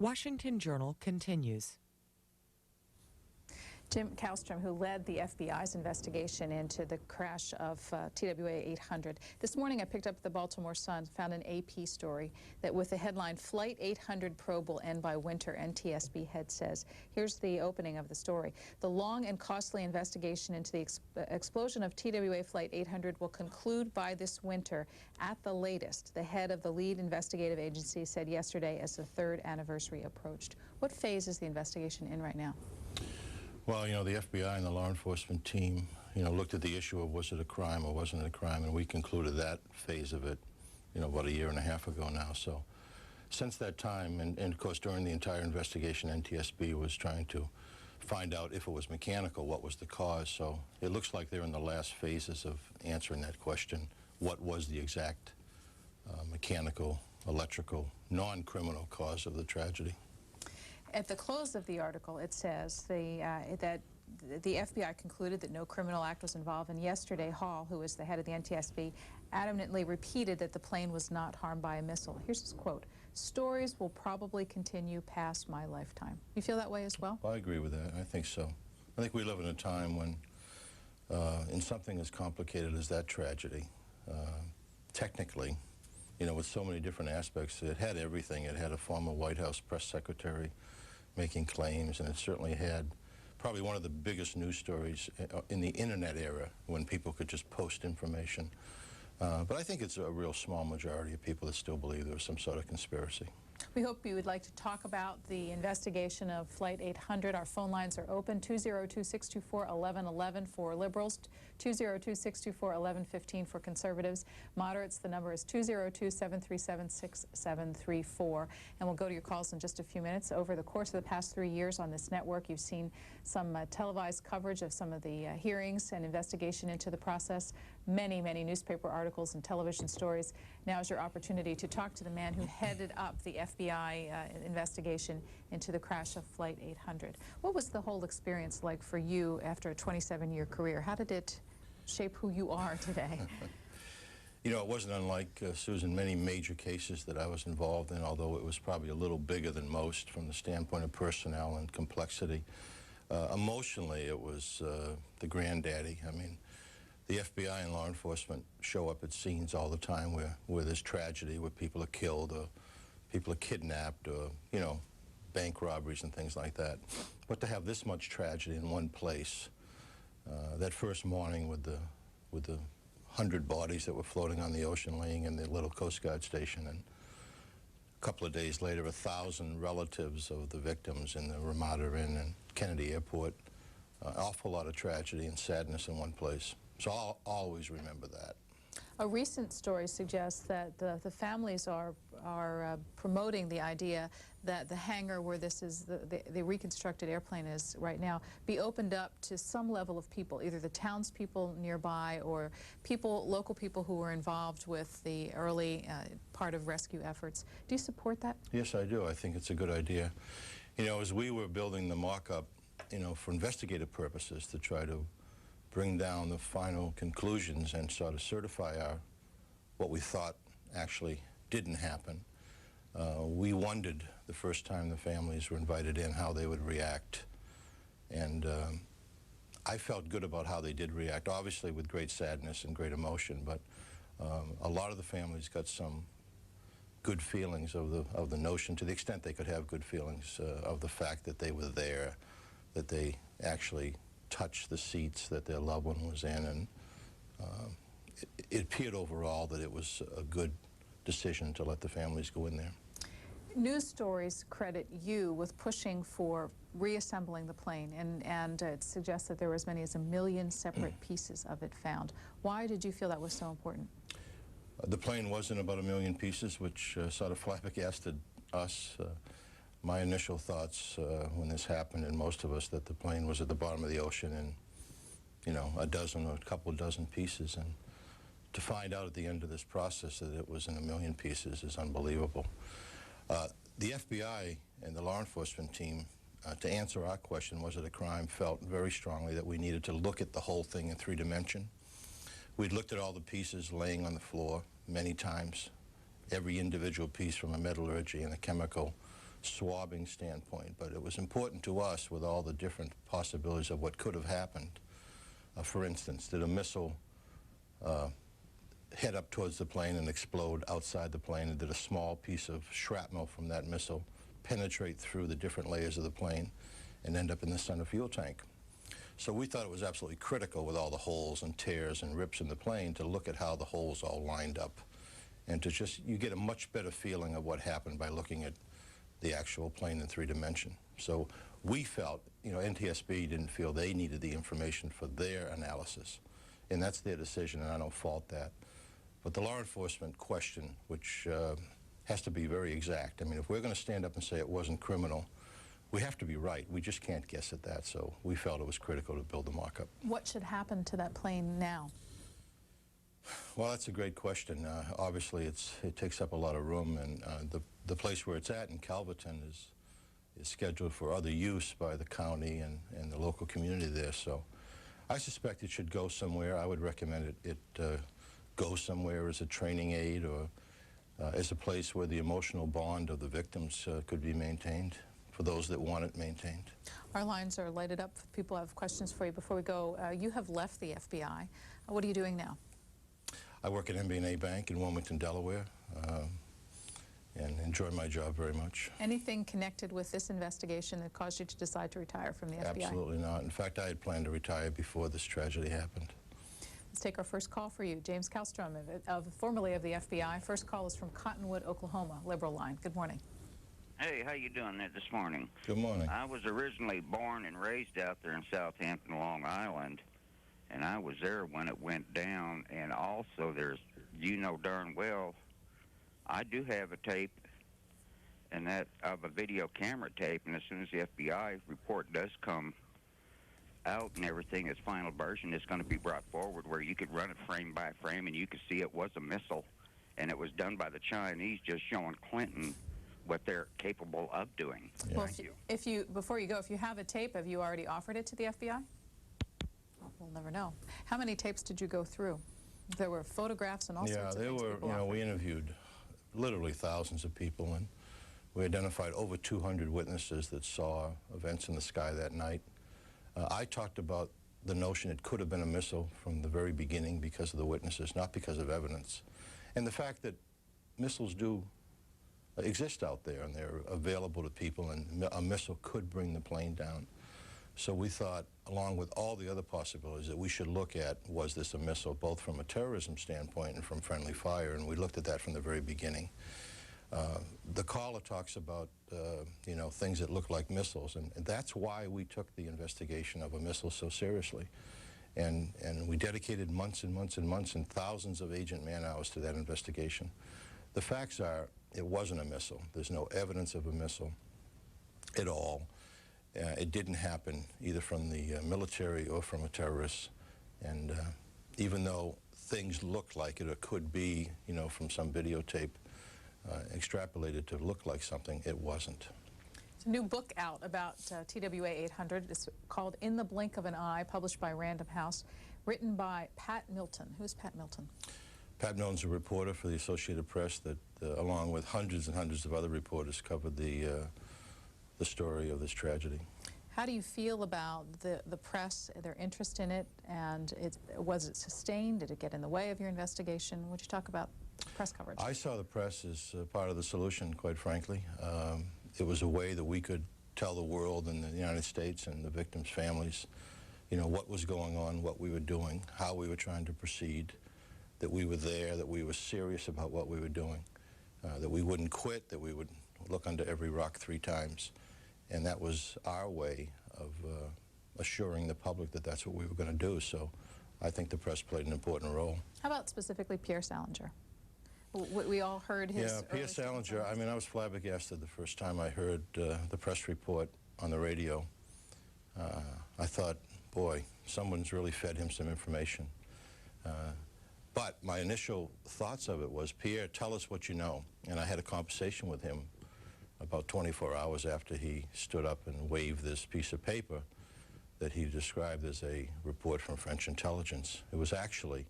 Washington Journal continues. Jim Kallstrom, who led the FBI's investigation into the crash of TWA 800. This morning I picked up the Baltimore Sun, found an AP story that with the headline, Flight 800 probe will end by winter, NTSB head says. Here's the opening of the story. The long and costly investigation into the explosion of TWA Flight 800 will conclude by this winter at the latest, the head of the lead investigative agency said yesterday as the third anniversary approached. What phase is the investigation in right now? Well, you know, the FBI and the law enforcement team, looked at the issue of was it a crime or wasn't it a crime, and we concluded that phase of it, about a year and a half ago now. So since that time, and of course during the entire investigation, NTSB was trying to find out if it was mechanical, what was the cause. So it looks like they're in the last phases of answering that question. What was the exact mechanical, electrical, non-criminal cause of the tragedy? At the close of the article, it says that the FBI concluded that no criminal act was involved, and yesterday Hall, who is the head of the NTSB, adamantly repeated that the plane was not harmed by a missile. Here's his quote: "Stories will probably continue past my lifetime." You feel that way as well? I agree with that. I think so. I think we live in a time when, in something as complicated as that tragedy, technically, with so many different aspects, it had everything. It had a former White House press secretary making claims, and it certainly had probably one of the biggest news stories in the internet era when people could just post information. But I think it's a real small majority of people that still believe there was some sort of conspiracy. We hope you would like to talk about the investigation of Flight 800. Our phone lines are open, 202-624-1111 for liberals, 202-624-1115 for conservatives. Moderates, the number is 202-737-6734. And we'll go to your calls in just a few minutes. Over the course of the past 3 years on this network, you've seen some televised coverage of some of the hearings and investigation into the process, many, many newspaper articles and television stories. Now is your opportunity to talk to the man who headed up the FBI investigation into the crash of Flight 800. What was the whole experience like for you after a 27-year career? How did it shape who you are today? It wasn't unlike, Susan, many major cases that I was involved in, although it was probably a little bigger than most from the standpoint of personnel and complexity. Emotionally, it was the granddaddy. I mean, the FBI and law enforcement show up at scenes all the time where there's tragedy, where people are killed or people are kidnapped or, bank robberies and things like that. But to have this much tragedy in one place, that first morning with the 100 bodies that were floating on the ocean laying in the little Coast Guard station, and a couple of days later 1,000 relatives of the victims in the Ramada Inn and Kennedy Airport, an awful lot of tragedy and sadness in one place. So I'll always remember that. A recent story suggests that the families are promoting the idea that the hangar where this is the reconstructed airplane is right now be opened up to some level of people, either the townspeople nearby or local people who were involved with the early part of rescue efforts. Do you support that? Yes, I do. I think it's a good idea. As we were building the mock-up, for investigative purposes to try to bring down the final conclusions and sort of certify what we thought actually didn't happen. We wondered the first time the families were invited in how they would react. And I felt good about how they did react, obviously with great sadness and great emotion, but a lot of the families got some good feelings of the notion, to the extent they could have good feelings of the fact that they were there, that they actually touch the seats that their loved one was in, and it appeared overall that it was a good decision to let the families go in there. News stories credit you with pushing for reassembling the plane, and it suggests that there were as many as 1 million separate pieces of it found. Why did you feel that was so important? The plane was in about 1 million pieces, which sort of flabbergasted us. My initial thoughts when this happened, and most of us, that the plane was at the bottom of the ocean in, a dozen or a couple of dozen pieces. And to find out at the end of this process that it was in 1 million pieces is unbelievable. The FBI and the law enforcement team, to answer our question, was it a crime, felt very strongly that we needed to look at the whole thing in 3 dimensions. We'd looked at all the pieces laying on the floor many times, every individual piece from a metallurgy and a chemical swabbing standpoint, but it was important to us with all the different possibilities of what could have happened. For instance, did a missile head up towards the plane and explode outside the plane, and did a small piece of shrapnel from that missile penetrate through the different layers of the plane and end up in the center fuel tank? So we thought it was absolutely critical, with all the holes and tears and rips in the plane, to look at how the holes all lined up, and to just, you get a much better feeling of what happened by looking at the actual plane in 3 dimension. So we felt, you know, NTSB didn't feel they needed the information for their analysis, and that's their decision, and I don't fault that. But the law enforcement question, which has to be very exact. I mean, if we're going to stand up and say it wasn't criminal, we have to be right. We just can't guess at that, so we felt it was critical to build the markup. What should happen to that plane now? Well, that's a great question. Obviously, it takes up a lot of room, and the place where it's at in Calverton is scheduled for other use by the county and the local community there. So I suspect it should go somewhere. I would recommend it go somewhere as a training aid, or as a place where the emotional bond of the victims could be maintained, for those that want it maintained. Our lines are lighted up. People have questions for you. Before we go, you have left the FBI. What are you doing now? I work at MB&A Bank in Wilmington, Delaware, and enjoy my job very much. Anything connected with this investigation that caused you to decide to retire from the FBI? Absolutely not. In fact, I had planned to retire before this tragedy happened. Let's take our first call for you. James Kallstrom, formerly of the FBI. First call is from Cottonwood, Oklahoma, Liberal Line. Good morning. Hey, how you doing there this morning? Good morning. I was originally born and raised out there in Southampton, Long Island, and I was there when it went down. And also, there's, you know darn well, I do have a tape, and that of a video camera tape, and as soon as the FBI report does come out and everything, its final version is going to be brought forward, where you could run it frame by frame and you could see it was a missile, and it was done by the Chinese, just showing Clinton what they're capable of doing. Yeah. Well, before you go, if you have a tape, have you already offered it to the FBI? We'll never know. How many tapes did you go through? There were photographs and all sorts of things. Yeah, there were, we interviewed literally thousands of people, and we identified over 200 witnesses that saw events in the sky that night. I talked about the notion it could have been a missile from the very beginning because of the witnesses, not because of evidence. And the fact that missiles do exist out there and they're available to people, and a missile could bring the plane down. So we thought, along with all the other possibilities, that we should look at, was this a missile, both from a terrorism standpoint and from friendly fire, and we looked at that from the very beginning. The caller talks about, you know, things that look like missiles, and that's why we took the investigation of a missile so seriously. And we dedicated months and months and months and thousands of agent man-hours to that investigation. The facts are, it wasn't a missile. There's no evidence of a missile at all. It didn't happen either from the military or from a terrorist. And even though things look like it, or could be, you know, from some videotape, extrapolated to look like something, it wasn't. There's a new book out about TWA 800. It's called In the Blink of an Eye, published by Random House, written by Pat Milton. Who's Pat Milton? Pat Milton's a reporter for the Associated Press that, along with hundreds and hundreds of other reporters, covered the story of this tragedy. How do you feel about the press, their interest in it, and was it sustained? Did it get in the way of your investigation? Would you talk about press coverage? I saw the press as part of the solution, quite frankly. It was a way that we could tell the world and the United States and the victims' families, you know, what was going on, what we were doing, how we were trying to proceed, that we were there, that we were serious about what we were doing, that we wouldn't quit, that we would look under every rock 3 times. And that was our way of assuring the public that that's what we were going to do. So I think the press played an important role. How about specifically Pierre Salinger? We all heard his... Yeah, Pierre Salinger, I mean, I was flabbergasted the first time I heard the press report on the radio. I thought, boy, someone's really fed him some information. But my initial thoughts of it was, Pierre, tell us what you know. And I had a conversation with him about 24 hours after he stood up and waved this piece of paper that he described as a report from French intelligence. It was actually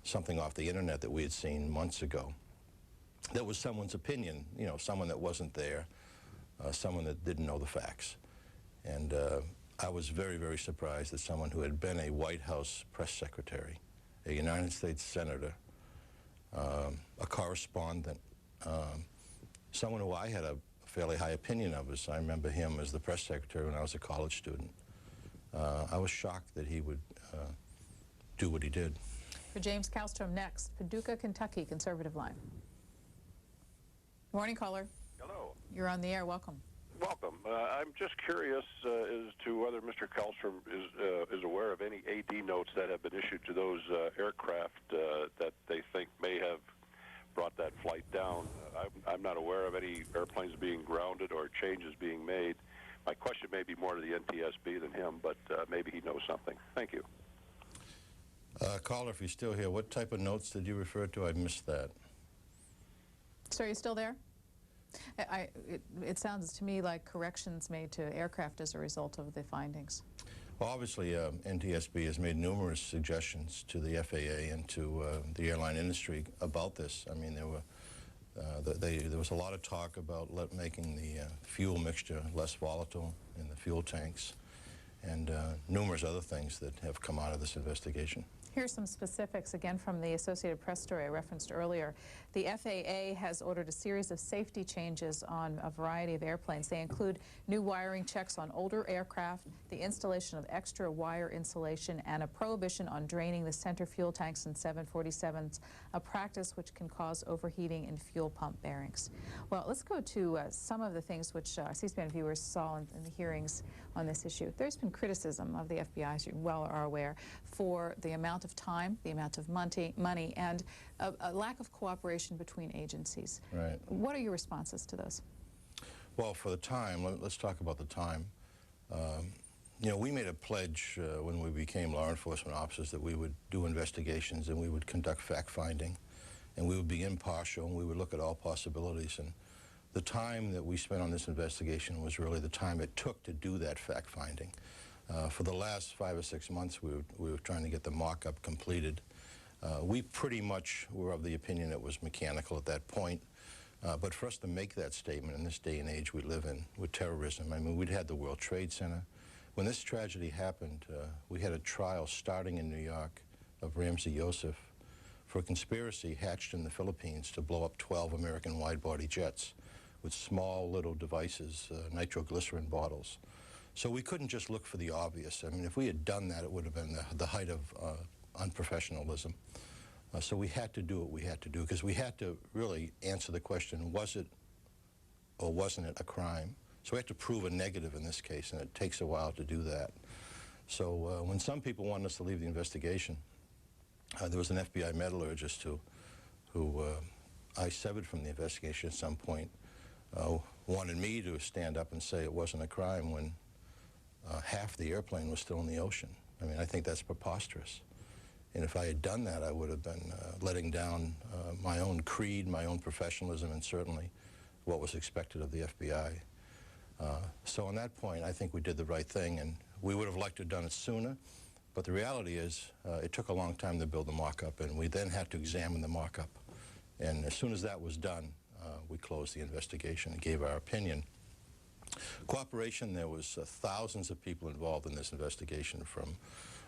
something off the internet that we had seen months ago. that was someone's opinion, you know, someone that wasn't there, someone that didn't know the facts. And I was very, very surprised that someone who had been a White House press secretary, a United States senator, a correspondent, someone who I had a fairly high opinion of. I remember him as the press secretary when I was a college student. I was shocked that he would do what he did. For James Kallstrom next, Paducah, Kentucky, conservative line. Morning, caller. Hello. You're on the air. Welcome. Welcome. I'm just curious as to whether Mr. Kallstrom is aware of any AD notes that have been issued to those aircraft that they think may have brought that flight down. I'm not aware of any airplanes being grounded or changes being made. My question may be more to the NTSB than him, but maybe he knows something. Thank you. Caller, if you're still here, what type of notes did you refer to? I missed that. Sir, are you still there? It sounds to me like corrections made to aircraft as a result of the findings. Well, obviously, NTSB has made numerous suggestions to the FAA and to the airline industry about this. I mean, there was a lot of talk about making the fuel mixture less volatile in the fuel tanks, and numerous other things that have come out of this investigation. Here's some specifics, again, from the Associated Press story I referenced earlier. The FAA has ordered a series of safety changes on a variety of airplanes. They include new wiring checks on older aircraft, the installation of extra wire insulation, and a prohibition on draining the center fuel tanks in 747s, a practice which can cause overheating in fuel pump bearings. Well, let's go to some of the things which C-SPAN viewers saw in the hearings on this issue. There's been criticism of the FBI, as you well are aware, for the amount of time, the amount of money, and a lack of cooperation between agencies. Right. What are your responses to those? Well, for the time, let's talk about the time. You know, we made a pledge when we became law enforcement officers that we would do investigations and we would conduct fact-finding and we would be impartial and we would look at all possibilities. And the time that we spent on this investigation was really the time it took to do that fact-finding. For the last 5 or 6 months, we were trying to get the mock-up completed. We pretty much were of the opinion it was mechanical at that point. But for us to make that statement in this day and age we live in with terrorism, I mean, we'd had the World Trade Center. When this tragedy happened, we had a trial starting in New York of Ramzi Youssef for a conspiracy hatched in the Philippines to blow up 12 American wide-body jets with small little devices, nitroglycerin bottles. So we couldn't just look for the obvious. I mean, if we had done that, it would have been the height of unprofessionalism. So we had to do what we had to do, because we had to really answer the question, was it or wasn't it a crime? So we had to prove a negative in this case, and it takes a while to do that. So when some people wanted us to leave the investigation, there was an FBI metallurgist who I severed from the investigation at some point, wanted me to stand up and say it wasn't a crime when half the airplane was still in the ocean. I mean, I think that's preposterous. And if I had done that, I would have been letting down my own creed, my own professionalism, and certainly what was expected of the FBI. So on that point, I think we did the right thing, and we would have liked to have done it sooner. But the reality is, it took a long time to build the mock-up, and we then had to examine the mock-up. And as soon as that was done, we closed the investigation and gave our opinion. Cooperation, there was thousands of people involved in this investigation from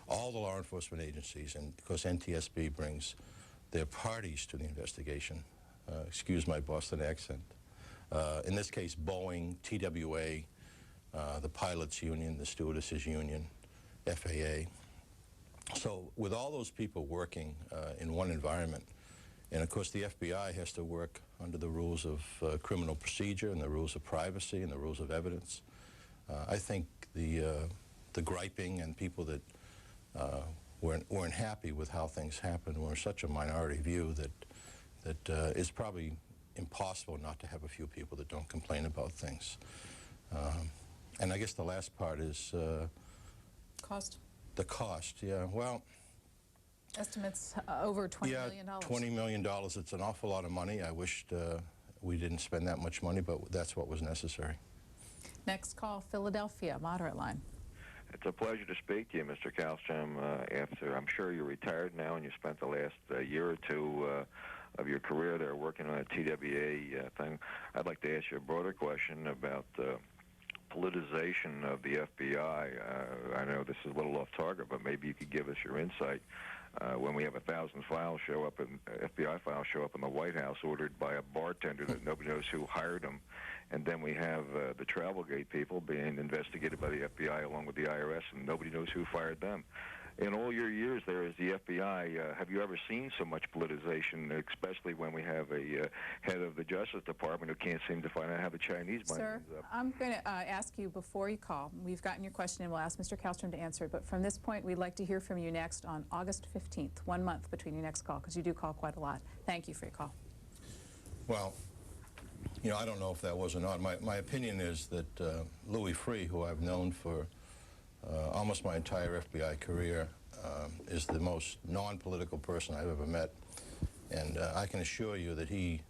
all the law enforcement agencies, and because NTSB brings their parties to the investigation, excuse my Boston accent, in this case Boeing, TWA, the pilots union, the stewardesses union, FAA. So with all those people working in one environment, and of course the FBI has to work under the rules of criminal procedure and the rules of privacy and the rules of evidence. I think the griping and people that weren't happy with how things happened were such a minority view that it's probably impossible not to have a few people that don't complain about things. And I guess the last part is Cost? the cost. Yeah, well, Estimates over $20 million. $20 million. It's an awful lot of money. I wished we didn't spend that much money, but that's what was necessary. Next call, Philadelphia, moderate line. It's a pleasure to speak to you, Mr. Kallstrom. After I'm sure you're retired now and you spent the last year or two your career there working on a TWA thing. I'd like to ask you a broader question about politicization of the FBI. I know this is a little off target, but maybe you could give us your insight. When we have 1,000 files show up, in FBI files show up in the White House ordered by a bartender that nobody knows who hired them, and then we have the Travelgate people being investigated by the FBI along with the IRS, and nobody knows who fired them. In all your years there as the FBI, have you ever seen so much politicization, especially when we have a head of the Justice Department who can't seem to find out how the Chinese money ends up? Sir, I'm going to ask you before you call. We've gotten your question, and we'll ask Mr. Kallstrom to answer it. But from this point, we'd like to hear from you next on August 15th, 1 month between your next call, because you do call quite a lot. Thank you for your call. Well, you know, I don't know if that was or not. My opinion is that Louis Freeh, who I've known for almost my entire FBI career, is the most non-political person I've ever met. And I can assure you that he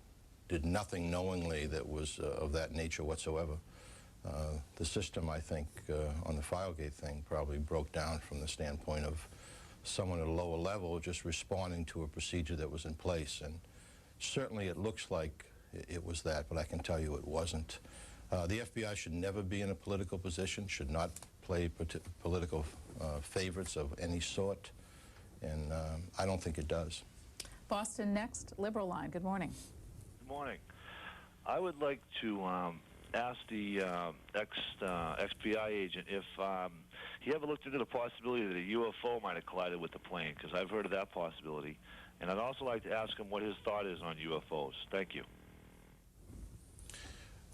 did nothing knowingly that was of that nature whatsoever. The system, I think, on the Filegate thing probably broke down from the standpoint of someone at a lower level just responding to a procedure that was in place. And certainly it looks like it was that, but I can tell you it wasn't. The FBI should never be in a political position, should not play political favorites of any sort, and I don't think it does. Boston next, Liberal Line. Good morning. Good morning. I would like to ask the ex-FBI agent if he ever looked into the possibility that a UFO might have collided with the plane, because I've heard of that possibility. And I'd also like to ask him what his thought is on UFOs. Thank you.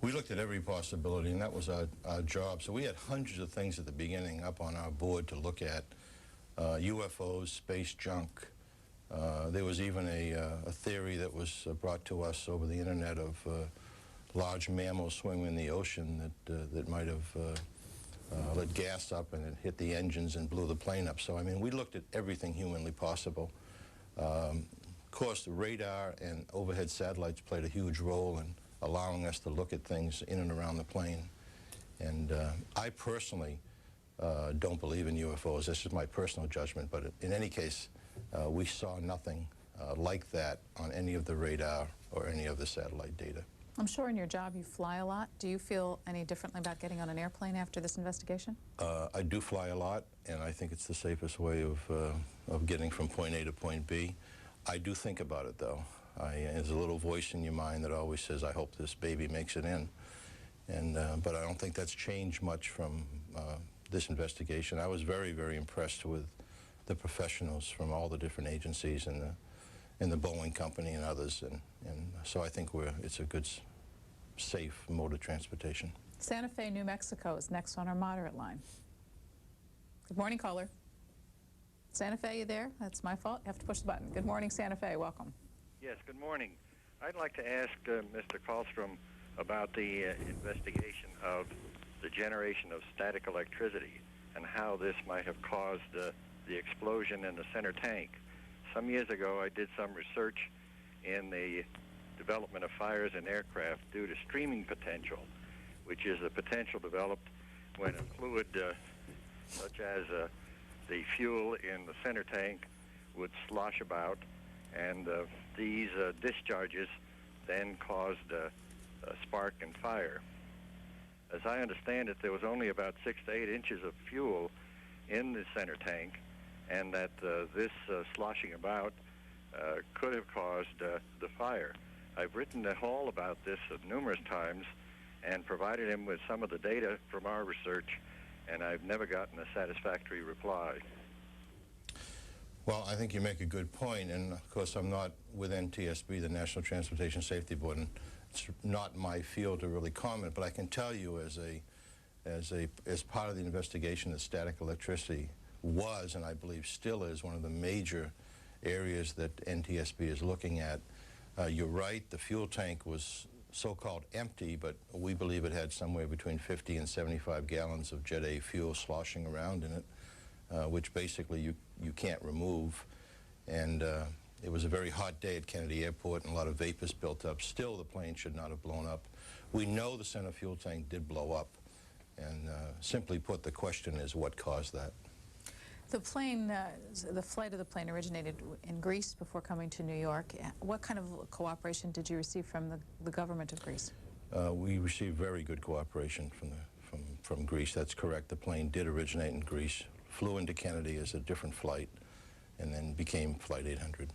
We looked at every possibility, and that was our job. So we had hundreds of things at the beginning up on our board to look at. UFOs, space junk. There was even a theory that was brought to us over the internet of large mammals swimming in the ocean that might have let gas up and it hit the engines and blew the plane up. So, I mean, we looked at everything humanly possible. Of course, the radar and overhead satellites played a huge role in allowing us to look at things in and around the plane. And I personally don't believe in UFOs. This is my personal judgment, but in any case, we saw nothing like that on any of the radar or any of the satellite data. I'm sure in your job you fly a lot. Do you feel any differently about getting on an airplane after this investigation? I do fly a lot, and I think it's the safest way of getting from point A to point B. I do think about it, though. There's a little voice in your mind that always says, I hope this baby makes it in. And, but I don't think that's changed much from this investigation. I was very, very impressed with the professionals from all the different agencies and the Boeing company and others. And so I think it's a good, safe mode of transportation. Santa Fe, New Mexico is next on our moderate line. Good morning, caller. Santa Fe, you there? That's my fault. You have to push the button. Good morning, Santa Fe. Welcome. Yes, good morning. I'd like to ask Mr. Kallstrom about the investigation of the generation of static electricity and how this might have caused the explosion in the center tank. Some years ago, I did some research in the development of fires in aircraft due to streaming potential, which is the potential developed when a fluid such as the fuel in the center tank would slosh about, and these discharges then caused a spark and fire. As I understand it, there was only about 6 to 8 inches of fuel in the center tank, and that this sloshing about could have caused the fire. I've written to Hall about this numerous times and provided him with some of the data from our research, and I've never gotten a satisfactory reply. Well, I think you make a good point, and of course I'm not with NTSB, the National Transportation Safety Board, and it's not my field to really comment, but I can tell you as part of the investigation that static electricity was, and I believe still is, one of the major areas that NTSB is looking at. You're right, the fuel tank was so-called empty, but we believe it had somewhere between 50 and 75 gallons of Jet A fuel sloshing around in it, which basically you can't remove. And it was a very hot day at Kennedy Airport, and a lot of vapors built up. Still, the plane should not have blown up. We know the center fuel tank did blow up, and simply put, the question is what caused that. The plane, the flight of the plane originated in Greece before coming to New York. What kind of cooperation did you receive from the government of Greece? We received very good cooperation from Greece. That's correct. The plane did originate in Greece, flew into Kennedy as a different flight, and then became Flight 800.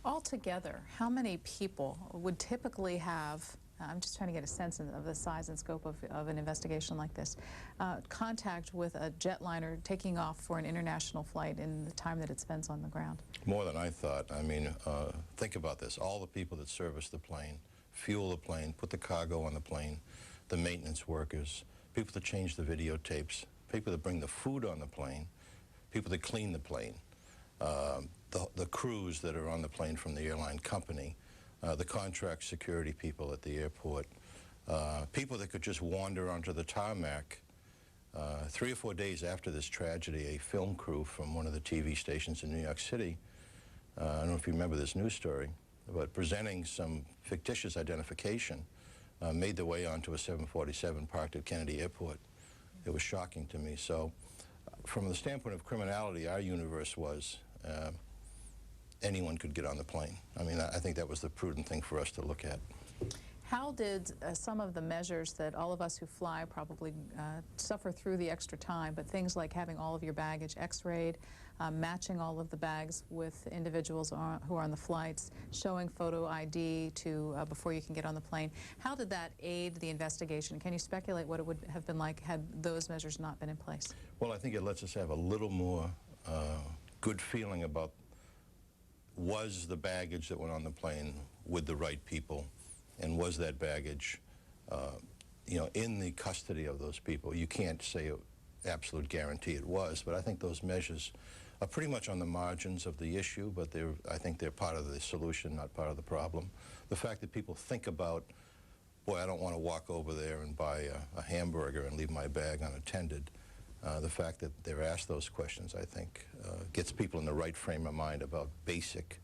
Altogether, how many people would typically have, I'm just trying to get a sense of the size and scope of an investigation like this, contact with a jetliner taking off for an international flight in the time that it spends on the ground? More than I thought. I mean, think about this. All the people that service the plane, fuel the plane, put the cargo on the plane, the maintenance workers, people that change the videotapes, people that bring the food on the plane, people that clean the plane, the crews that are on the plane from the airline company, the contract security people at the airport, people that could just wander onto the tarmac. 3 or 4 days after this tragedy, a film crew from one of the TV stations in New York City, I don't know if you remember this news story, but presenting some fictitious identification, made their way onto a 747 parked at Kennedy Airport. It was shocking to me. So from the standpoint of criminality, our universe was anyone could get on the plane. I mean, I think that was the prudent thing for us to look at. How did some of the measures that all of us who fly probably suffer through the extra time, but things like having all of your baggage x-rayed, matching all of the bags with individuals who are on the flights, showing photo ID to before you can get on the plane, how did that aid the investigation? Can you speculate what it would have been like had those measures not been in place? Well, I think it lets us have a little more good feeling about, was the baggage that went on the plane with the right people, and was that baggage, you know, in the custody of those people? You can't say an absolute guarantee it was, but I think those measures are pretty much on the margins of the issue, but I think they're part of the solution, not part of the problem. The fact that people think about, boy, I don't want to walk over there and buy a hamburger and leave my bag unattended. The fact that they're asked those questions, I think, gets people in the right frame of mind about basic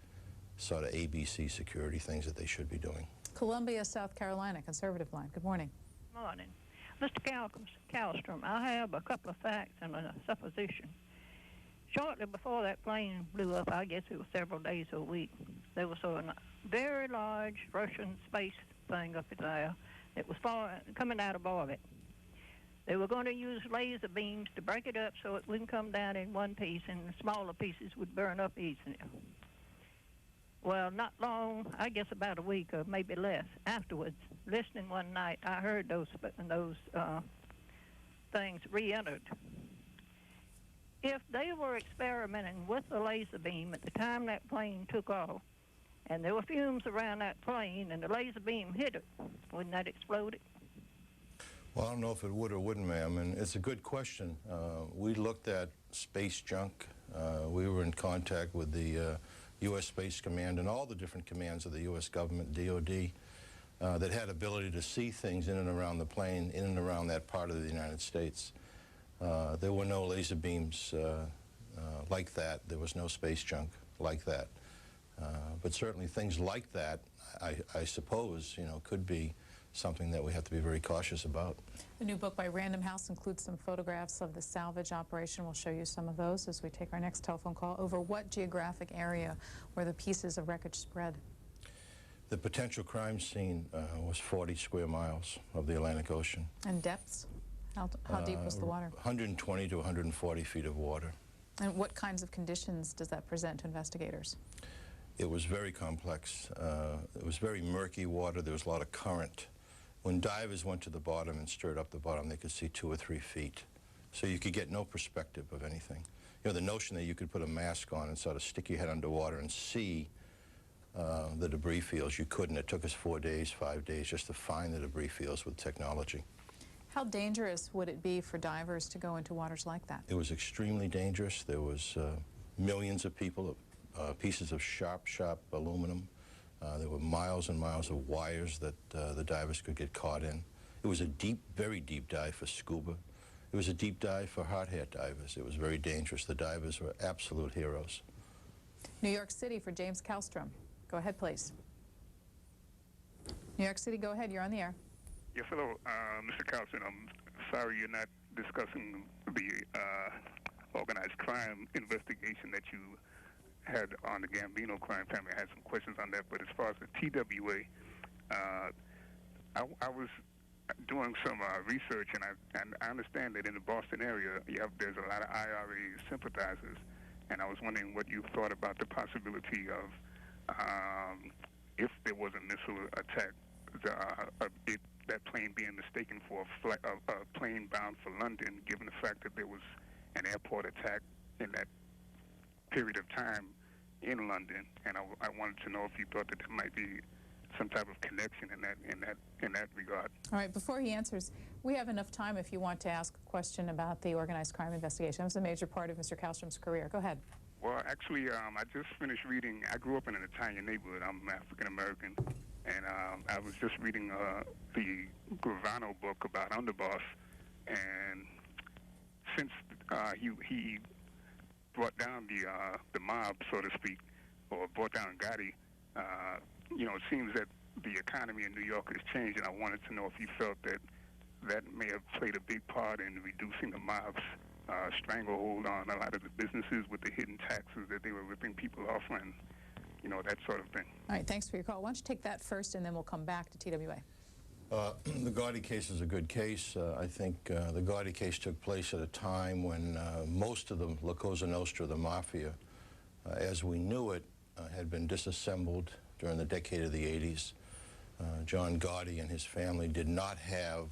sort of ABC security things that they should be doing. Columbia, South Carolina, conservative line. Good morning. Morning. Mr. Kallstrom, I have a couple of facts and a supposition. Shortly before that plane blew up, I guess it was several days or a week, there was a very large Russian space thing up there that was coming out of orbit. They were going to use laser beams to break it up so it wouldn't come down in one piece and the smaller pieces would burn up easily. Well, not long, I guess about a week or maybe less afterwards, listening one night, I heard those things re-entered. If they were experimenting with the laser beam at the time that plane took off, and there were fumes around that plane, and the laser beam hit it, wouldn't that explode it? Well, I don't know if it would or wouldn't, ma'am, and it's a good question. We looked at space junk. We were in contact with the U.S. Space Command and all the different commands of the U.S. government, DOD, that had ability to see things in and around the plane, in and around that part of the United States. There were no laser beams like that. There was no space junk like that. But certainly things like that, I suppose, you know, could be something that we have to be very cautious about. The new book by Random House includes some photographs of the salvage operation. We'll show you some of those as we take our next telephone call. Over what geographic area were the pieces of wreckage spread? The potential crime scene was 40 square miles of the Atlantic Ocean. And depths? How deep was the water? 120 to 140 feet of water. And what kinds of conditions does that present to investigators? It was very complex. It was very murky water. There was a lot of current. When divers went to the bottom and stirred up the bottom, they could see 2 or 3 feet. So you could get no perspective of anything. You know, the notion that you could put a mask on and sort of stick your head underwater and see the debris fields, you couldn't. It took us 4 days, 5 days just to find the debris fields with technology. How dangerous would it be for divers to go into waters like that? It was extremely dangerous. There was millions of people, pieces of sharp aluminum. There were miles and miles of wires that the divers could get caught in. It was a deep, very deep dive for scuba. It was a deep dive for hard hat divers. It was very dangerous. The divers were absolute heroes. New York City for James Kallstrom. Go ahead, please. New York City, go ahead. You're on the air. Yes, hello, Mr. Kallstrom. I'm sorry you're not discussing the organized crime investigation that you had on the Gambino crime family. I had some questions on that, but as far as the TWA, I was doing some research, and I understand that in the Boston area, there's a lot of IRA sympathizers, and I was wondering what you thought about the possibility of, if there was a missile attack, that plane being mistaken for a plane bound for London, given the fact that there was an airport attack in that period of time in London, and I wanted to know if you thought that there might be some type of connection in that regard. All right, before he answers, we have enough time if you want to ask a question about the organized crime investigation. It was a major part of Mr. Kallstrom's career. Go ahead. Well, actually, I just finished reading. I grew up in an Italian neighborhood. I'm African American, and I was just reading the Gravano book about Underboss, and since he brought down the mob, so to speak, or brought down Gagged, it seems that the economy in New York has changed, and I wanted to know if you felt that that may have played a big part in reducing the mob's stranglehold on a lot of the businesses with the hidden taxes that they were ripping people off and, that sort of thing. All right, thanks for your call. Why don't you take that first, and then we'll come back to TWA. The Gagged case is a good case. I think the Gagged case took place at a time when most of the La Cosa Nostra, the mafia, as we knew it, had been disassembled during the decade of the 80s. John Gotti and his family did not have,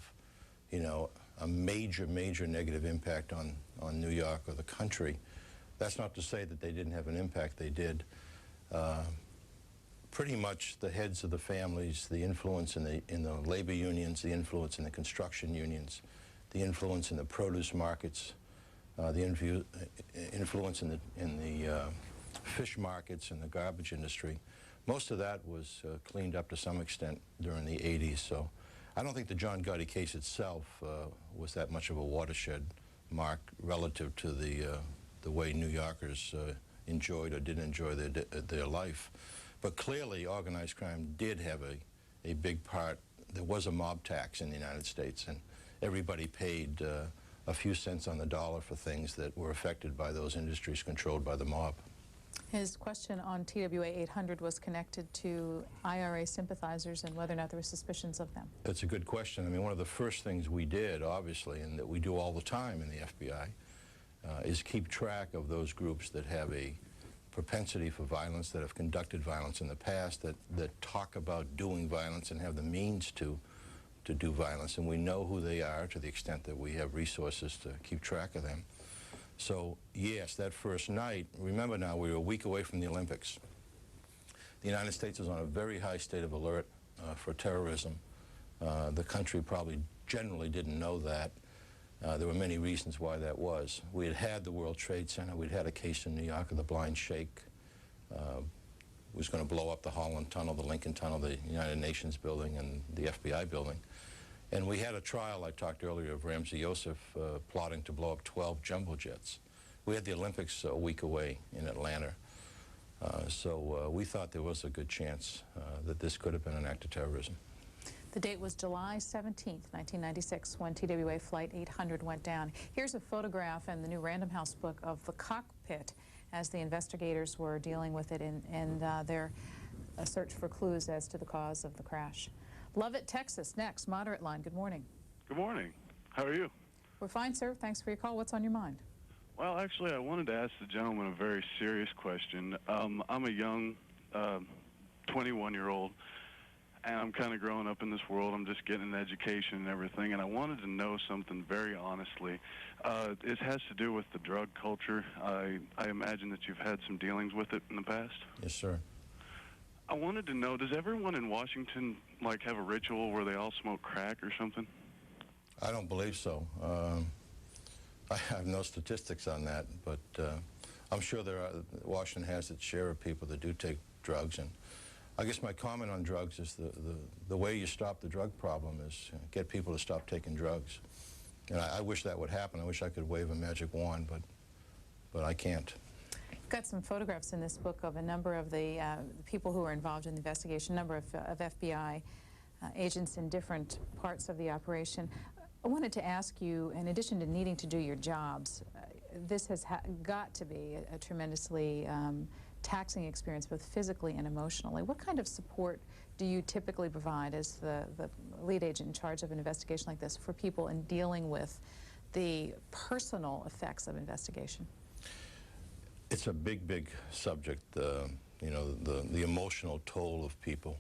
a major negative impact on New York or the country. That's not to say that they didn't have an impact. They did. Pretty much the heads of the families, the influence in the labor unions, the influence in the construction unions, the influence in the produce markets, the influence in the fish markets and the garbage industry. Most of that was cleaned up to some extent during the 80s. So I don't think the John Gotti case itself was that much of a watershed mark relative to the way New Yorkers enjoyed or didn't enjoy their life. But clearly, organized crime did have a big part. There was a mob tax in the United States, and everybody paid a few cents on the dollar for things that were affected by those industries controlled by the mob. His question on TWA 800 was connected to IRA sympathizers and whether or not there were suspicions of them. That's a good question. I mean, one of the first things we did, obviously, and that we do all the time in the FBI, is keep track of those groups that have a propensity for violence, that have conducted violence in the past, that talk about doing violence and have the means to do violence. And we know who they are to the extent that we have resources to keep track of them. So, yes, that first night, remember now, we were a week away from the Olympics. The United States was on a very high state of alert for terrorism. The country probably generally didn't know that. There were many reasons why that was. We had had the World Trade Center. We'd had a case in New York of the Blind Sheikh. Was going to blow up the Holland Tunnel, the Lincoln Tunnel, the United Nations building, and the FBI building. And we had a trial, I talked earlier, of Ramzi Youssef plotting to blow up 12 jumbo jets. We had the Olympics a week away in Atlanta. So we thought there was a good chance that this could have been an act of terrorism. The date was July 17th, 1996, when TWA Flight 800 went down. Here's a photograph in the new Random House book of the cockpit as the investigators were dealing with it in their search for clues as to the cause of the crash. Lovett, Texas, next. Moderate line. Good morning. Good morning. How are you? We're fine, sir. Thanks for your call. What's on your mind? Well, actually, I wanted to ask the gentleman a very serious question. I'm a young 21-year-old, and I'm kind of growing up in this world. I'm just getting an education and everything, and I wanted to know something very honestly. It has to do with the drug culture. I imagine that you've had some dealings with it in the past. Yes, sir. I wanted to know, does everyone in Washington, like, have a ritual where they all smoke crack or something? I don't believe so. I have no statistics on that, but I'm sure Washington has its share of people that do take drugs. And I guess my comment on drugs is the way you stop the drug problem is get people to stop taking drugs. And I wish that would happen. I wish I could wave a magic wand, but I can't. Got some photographs in this book of a number of the people who were involved in the investigation, a number of FBI agents in different parts of the operation. I wanted to ask you, in addition to needing to do your jobs, this has got to be a tremendously taxing experience, both physically and emotionally. What kind of support do you typically provide as the lead agent in charge of an investigation like this for people in dealing with the personal effects of investigation? It's a big, big subject, you know, the emotional toll of people,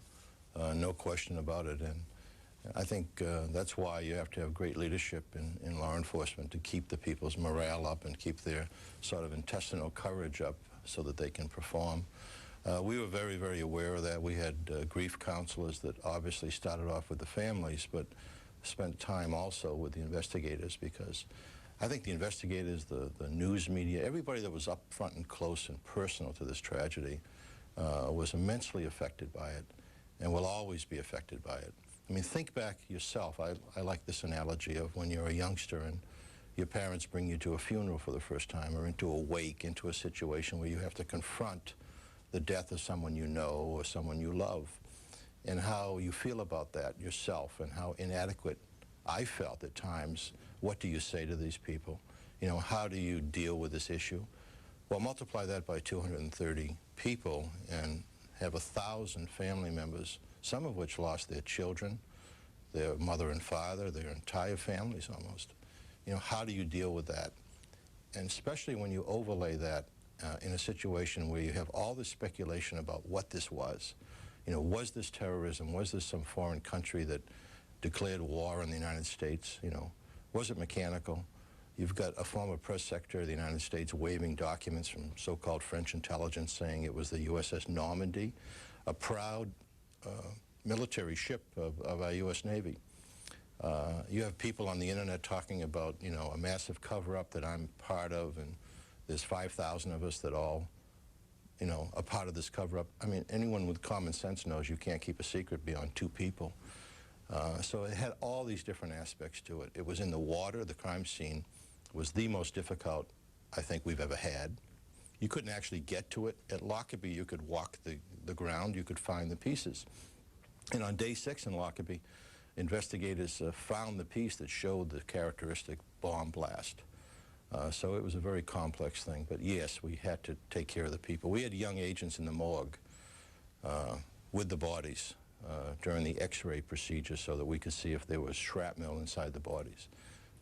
no question about it. And I think that's why you have to have great leadership in law enforcement to keep the people's morale up and keep their sort of intestinal courage up so that they can perform. We were very, very aware of that. We had grief counselors that obviously started off with the families, but spent time also with the investigators, because I think the investigators, the news media, everybody that was up front and close and personal to this tragedy was immensely affected by it and will always be affected by it. I mean, think back yourself. I like this analogy of when you're a youngster and your parents bring you to a funeral for the first time, or into a wake, into a situation where you have to confront the death of someone you know or someone you love, and how you feel about that yourself and how inadequate I felt at times. What do you say to these people? You know, how do you deal with this issue? Well, multiply that by 230 people and have 1,000 family members, some of which lost their children, their mother and father, their entire families almost. You know, how do you deal with that? And especially when you overlay that in a situation where you have all this speculation about what this was. You know, was this terrorism? Was this some foreign country that declared war on the United States? You know, was it mechanical? You've got a former press secretary of the United States waving documents from so-called French intelligence saying it was the USS Normandy, a proud military ship of our U.S. Navy. You have people on the internet talking about, you know, a massive cover-up that I'm part of, and there's 5,000 of us that all, you know, are part of this cover-up. I mean, anyone with common sense knows you can't keep a secret beyond 2 people. So it had all these different aspects to it. It was in the water. The crime scene was the most difficult I think we've ever had. You couldn't actually get to it. At Lockerbie, you could walk the ground. You could find the pieces. And on day 6 in Lockerbie, investigators found the piece that showed the characteristic bomb blast. So it was a very complex thing. But yes, we had to take care of the people. We had young agents in the morgue with the bodies during the x-ray procedure so that we could see if there was shrapnel inside the bodies.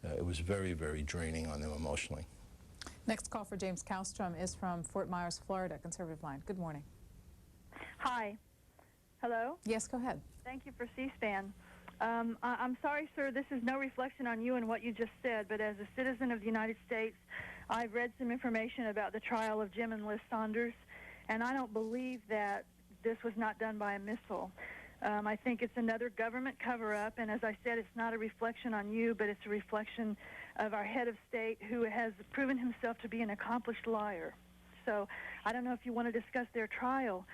It was very, very draining on them emotionally. Next call for James Kallstrom is from Fort Myers, Florida, conservative line. Good morning. Hi. Hello? Yes, go ahead. Thank you for C-SPAN. I'm sorry, sir, this is no reflection on you and what you just said, but as a citizen of the United States, I've read some information about the trial of Jim and Liz Saunders, and I don't believe that this was not done by a missile. I think it's another government cover-up, and as I said, it's not a reflection on you, but it's a reflection of our head of state who has proven himself to be an accomplished liar. So I don't know if you want to discuss their trial,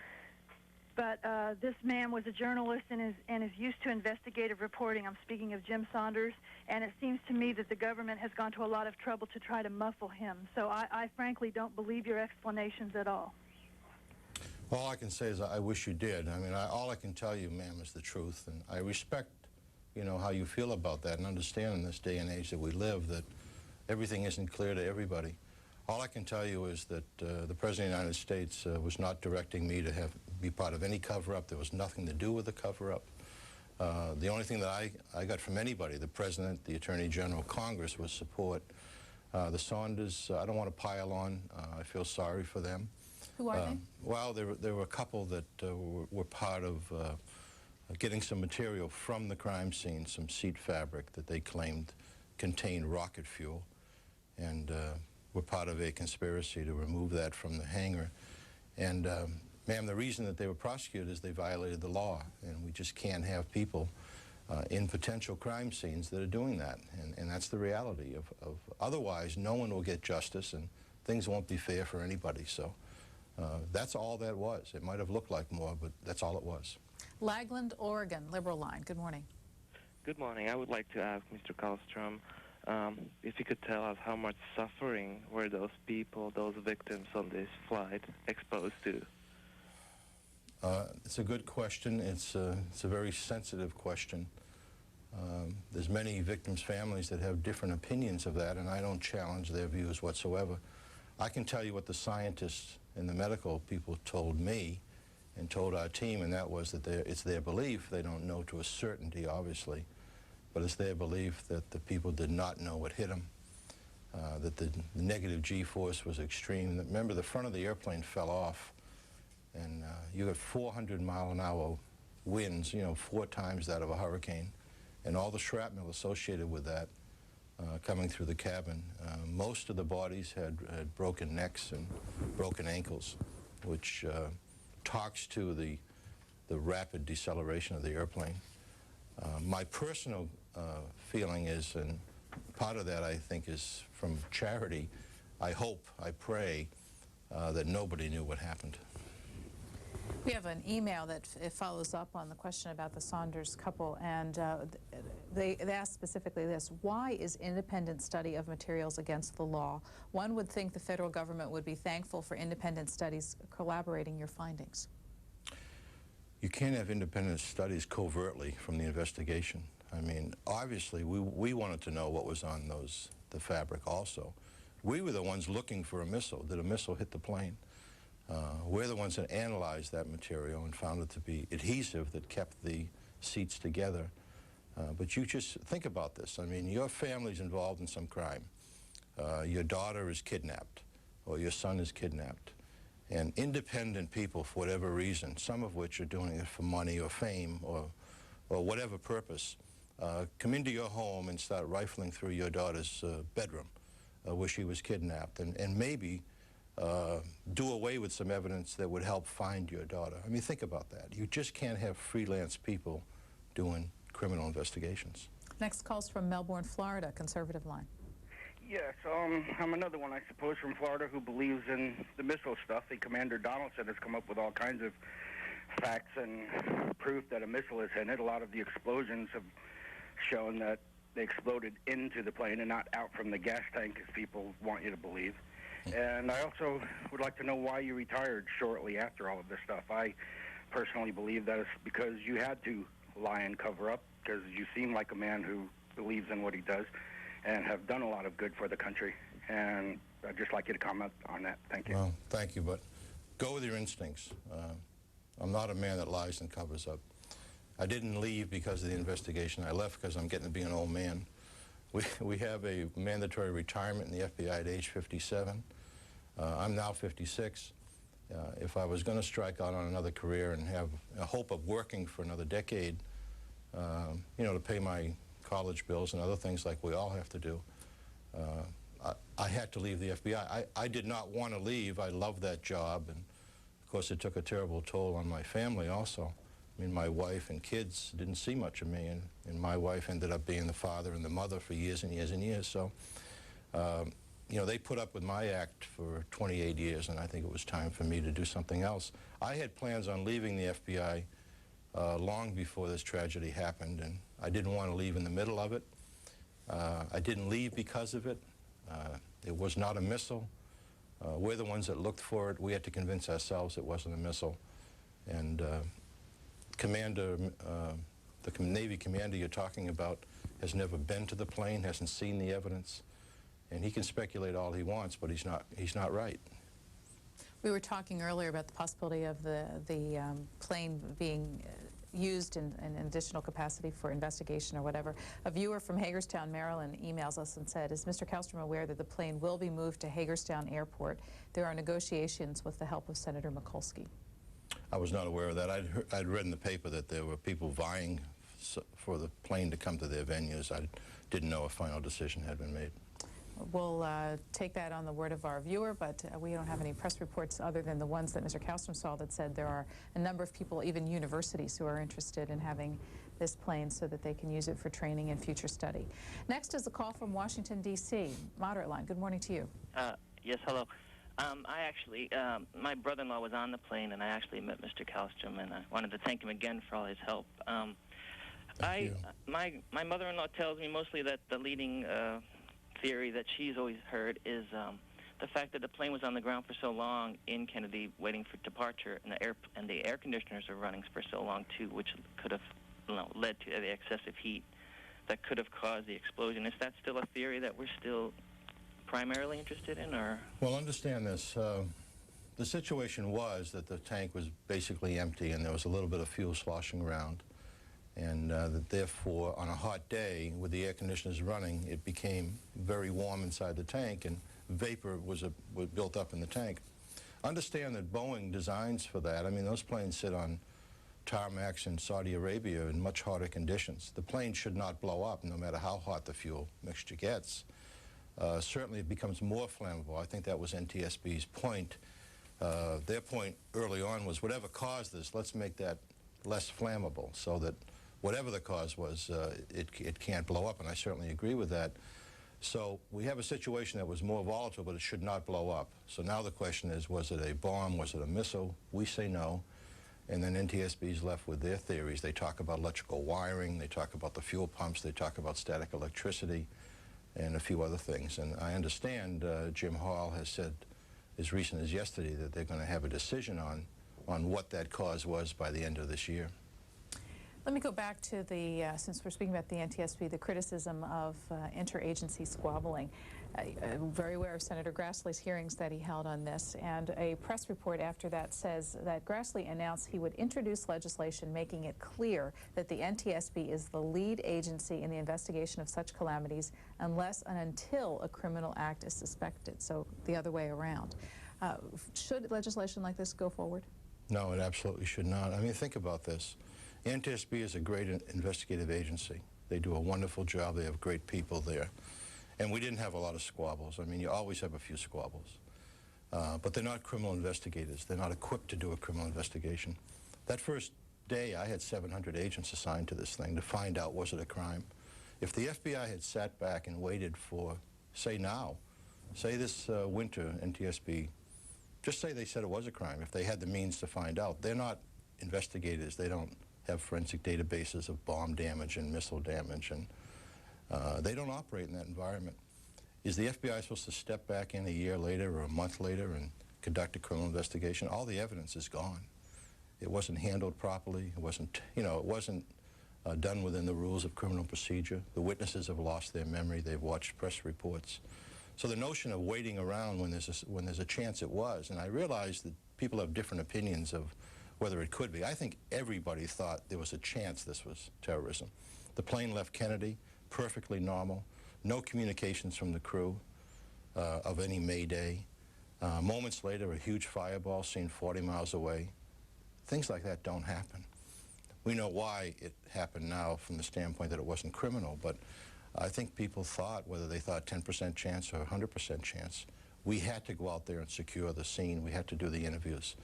but this man was a journalist and is used to investigative reporting. I'm speaking of Jim Saunders, and it seems to me that the government has gone to a lot of trouble to try to muffle him. So I frankly don't believe your explanations at all. All I can say is I wish you did. I mean, all I can tell you, ma'am, is the truth. And I respect, you know, how you feel about that, and understand in this day and age that we live that everything isn't clear to everybody. All I can tell you is that the President of the United States was not directing me to be part of any cover-up. There was nothing to do with the cover-up. The only thing that I got from anybody, the President, the Attorney General, Congress, was support. The Saunders, I don't want to pile on. I feel sorry for them. Who are they? Well, there were a couple that were part of getting some material from the crime scene, some seat fabric that they claimed contained rocket fuel, and were part of a conspiracy to remove that from the hangar. And, ma'am, the reason that they were prosecuted is they violated the law, and we just can't have people in potential crime scenes that are doing that, and that's the reality of otherwise no one will get justice, and things won't be fair for anybody. So that's all that was. It might have looked like more, but that's all it was. Lagland, Oregon, Liberal line. Good morning. Good morning. I would like to ask Mr. Kallstrom if you could tell us how much suffering were those people, those victims on this flight exposed to? It's a good question. It's a very sensitive question. There's many victims' families that have different opinions of that, and I don't challenge their views whatsoever. I can tell you what the scientists and the medical people told me and told our team, and that was that it's their belief, they don't know to a certainty, obviously, but it's their belief that the people did not know what hit them, that the negative G-force was extreme. Remember, the front of the airplane fell off, and you got 400-mile-an-hour winds, you know, 4 times that of a hurricane, and all the shrapnel associated with that coming through the cabin. Most of the bodies had broken necks and broken ankles, which talks to the rapid deceleration of the airplane. My personal feeling is, and part of that I think is from charity, I hope, I pray that nobody knew what happened. We have an email that follows up on the question about the Saunders couple, and they asked specifically this: why is independent study of materials against the law? One would think the federal government would be thankful for independent studies corroborating your findings. You can't have independent studies covertly from the investigation. I mean, obviously, we wanted to know what was on the fabric also. We were the ones looking for a missile. Did a missile hit the plane? We're the ones that analyzed that material and found it to be adhesive that kept the seats together. But you just think about this. I mean, your family's involved in some crime. Your daughter is kidnapped, or your son is kidnapped. And independent people, for whatever reason, some of which are doing it for money or fame or whatever purpose, come into your home and start rifling through your daughter's bedroom where she was kidnapped, and maybe do away with some evidence that would help find your daughter. I mean, think about that. You just can't have freelance people doing criminal investigations. Next call's from Melbourne, Florida, conservative line. Yes, I'm another one, I suppose, from Florida who believes in the missile stuff. The Commander Donaldson has come up with all kinds of facts and proof that a missile is in it. A lot of the explosions have shown that they exploded into the plane and not out from the gas tank, as people want you to believe. And I also would like to know why you retired shortly after all of this stuff. I personally believe that it's because you had to lie and cover up, because you seem like a man who believes in what he does and have done a lot of good for the country. And I'd just like you to comment on that. Thank you. Well, thank you, but go with your instincts. I'm not a man that lies and covers up. I didn't leave because of the investigation. I left because I'm getting to be an old man. We have a mandatory retirement in the FBI at age 57. I'm now 56. If I was going to strike out on another career and have a hope of working for another decade, you know, to pay my college bills and other things like we all have to do, I had to leave the FBI. I did not want to leave. I loved that job, and of course it took a terrible toll on my family also. I mean, my wife and kids didn't see much of me, and my wife ended up being the father and the mother for years and years and years. So, you know, they put up with my act for 28 years, and I think it was time for me to do something else. I had plans on leaving the FBI long before this tragedy happened, and I didn't want to leave in the middle of it. I didn't leave because of it. It was not a missile. We're the ones that looked for it. We had to convince ourselves it wasn't a missile. And Commander, the Navy commander you're talking about has never been to the plane, hasn't seen the evidence, and he can speculate all he wants, but he's not right. We were talking earlier about the possibility of the plane being used in additional capacity for investigation or whatever. A viewer from Hagerstown, Maryland emails us and said, is Mr. Kallstrom aware that the plane will be moved to Hagerstown Airport? There are negotiations with the help of Senator Mikulski. I was not aware of that. I'd read in the paper that there were people vying for the plane to come to their venues. I didn't know a final decision had been made. We'll take that on the word of our viewer, but we don't have any press reports other than the ones that Mr. Kallstrom saw that said there are a number of people, even universities, who are interested in having this plane so that they can use it for training and future study. Next is a call from Washington, D.C. Moderate line. Good morning to you. Yes, hello. I actually, my brother-in-law was on the plane, and I actually met Mr. Kallstrom, and I wanted to thank him again for all his help. My mother-in-law tells me mostly that the leading theory that she's always heard is the fact that the plane was on the ground for so long in Kennedy waiting for departure, and the air conditioners are running for so long too, which could have led to the excessive heat. that could have caused the explosion. Is that still a theory that we're still primarily interested in, or? Well, understand this. The situation was that the tank was basically empty and there was a little bit of fuel sloshing around, and that therefore on a hot day with the air conditioners running, it became very warm inside the tank and vapor was built up in the tank. Understand that Boeing designs for that. I mean, those planes sit on tarmacs in Saudi Arabia in much hotter conditions. The plane should not blow up no matter how hot the fuel mixture gets. Certainly it becomes more flammable. I think that was NTSB's point. Their point early on was whatever caused this, let's make that less flammable so that whatever the cause was, it can't blow up, and I certainly agree with that. So we have a situation that was more volatile, but it should not blow up. So now the question is, was it a bomb, was it a missile? We say no, and then NTSB's left with their theories. They talk about electrical wiring, they talk about the fuel pumps, they talk about static electricity, and a few other things. And I understand Jim Hall has said as recent as yesterday that they're going to have a decision on what that cause was by the end of this year. Let me go back to the, since we're speaking about the NTSB, the criticism of interagency squabbling. Very aware of Senator Grassley's hearings that he held on this, and a press report after that says that Grassley announced he would introduce legislation making it clear that the NTSB is the lead agency in the investigation of such calamities unless and until a criminal act is suspected, so the other way around. Should legislation like this go forward? No, it absolutely should not. I mean, think about this. NTSB is a great investigative agency. They do a wonderful job. They have great people there. And we didn't have a lot of squabbles. I mean, you always have a few squabbles. But they're not criminal investigators. They're not equipped to do a criminal investigation. That first day, I had 700 agents assigned to this thing to find out, was it a crime? If the FBI had sat back and waited for, say now, say this winter, NTSB, just say they said it was a crime, if they had the means to find out. They're not investigators. They don't have forensic databases of bomb damage and missile damage, and they don't operate in that environment. Is the FBI supposed to step back in a year later or a month later and conduct a criminal investigation? All the evidence is gone. It wasn't handled properly. It wasn't, it wasn't done within the rules of criminal procedure. The witnesses have lost their memory. They've watched press reports. So the notion of waiting around when there's a chance it was, and I realize that people have different opinions of whether it could be. I think everybody thought there was a chance this was terrorism. The plane left Kennedy, perfectly normal, no communications from the crew of any Mayday. Moments later, a huge fireball seen 40 miles away. Things like that don't happen. We know why it happened now from the standpoint that it wasn't criminal, but I think people thought, whether they thought 10% chance or 100% chance, we had to go out there and secure the scene. We had to do the interviews.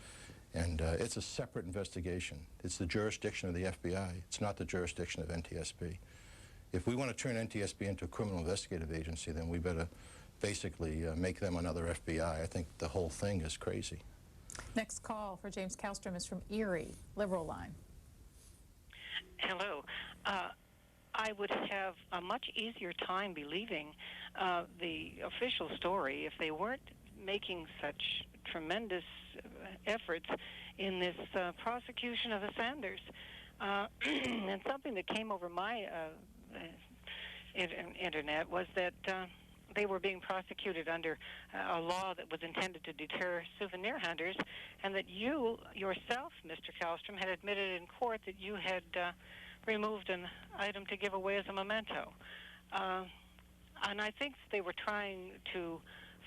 And it's a separate investigation. It's the jurisdiction of the FBI. It's not the jurisdiction of NTSB. If we want to turn NTSB into a criminal investigative agency, then we better basically make them another FBI. I think the whole thing is crazy. Next call for James Kallstrom is from Erie, Liberal Line. Hello. I would have a much easier time believing the official story if they weren't making such tremendous efforts in this prosecution of the Sanders. And something that came over my internet was that they were being prosecuted under a law that was intended to deter souvenir hunters, and that you yourself, Mr. Kallstrom, had admitted in court that you had removed an item to give away as a memento. And I think they were trying to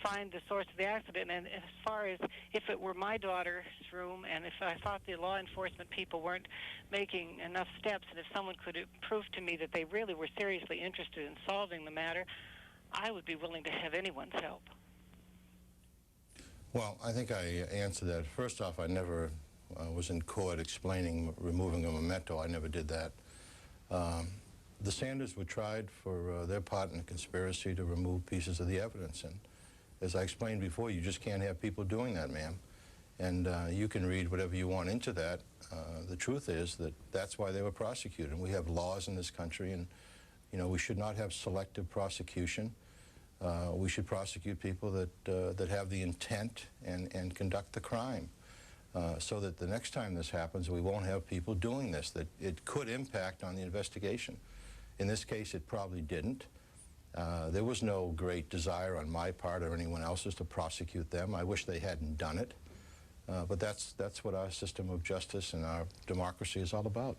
find the source of the accident, and as far as if it were my daughter's room, and if I thought the law enforcement people weren't making enough steps, and if someone could prove to me that they really were seriously interested in solving the matter, I would be willing to have anyone's help. Well, I think I answered that. First off, I never was in court explaining removing a memento. I never did that. The Sanders were tried for their part in a conspiracy to remove pieces of the evidence, and as I explained before, you just can't have people doing that, ma'am. And you can read whatever you want into that. The truth is that that's why they were prosecuted. And we have laws in this country, and we should not have selective prosecution. We should prosecute people that have the intent and conduct the crime, so that the next time this happens, we won't have people doing this, that it could impact on the investigation. In this case, it probably didn't. There was no great desire on my part or anyone else's to prosecute them. I wish they hadn't done it. But that's what our system of justice and our democracy is all about.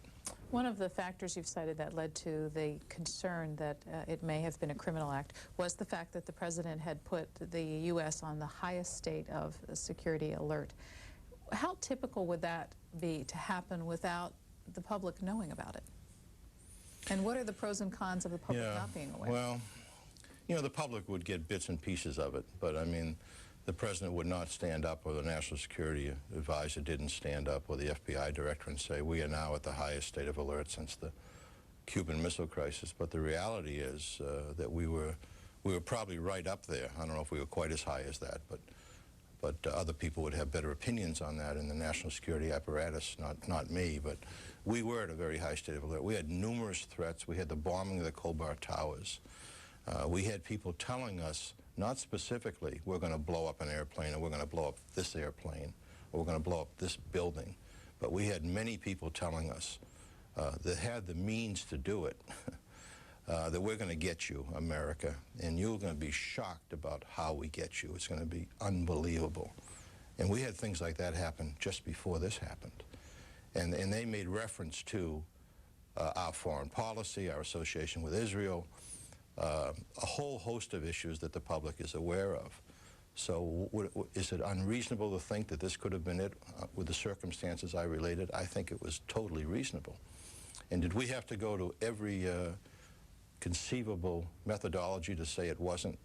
One of the factors you've cited that led to the concern that it may have been a criminal act was the fact that the president had put the U.S. on the highest state of security alert. How typical would that be to happen without the public knowing about it? And what are the pros and cons of the public not being aware? Well, you know, the public would get bits and pieces of it, but I mean, the president would not stand up, or the National Security Advisor didn't stand up, or the FBI director, and say, we are now at the highest state of alert since the Cuban Missile Crisis. But the reality is that we were probably right up there. I don't know if we were quite as high as that, but other people would have better opinions on that in the national security apparatus, not me. But we were at a very high state of alert. We had numerous threats. We had the bombing of the Kobar Towers. We had people telling us, not specifically, we're going to blow up an airplane, or we're going to blow up this airplane, or we're going to blow up this building. But we had many people telling us that had the means to do it, that we're going to get you, America, and you're going to be shocked about how we get you. It's going to be unbelievable. And we had things like that happen just before this happened. And they made reference to our foreign policy, our association with Israel, a whole host of issues that the public is aware of. So is it unreasonable to think that this could have been it with the circumstances I related? I think it was totally reasonable. And did we have to go to every conceivable methodology to say it wasn't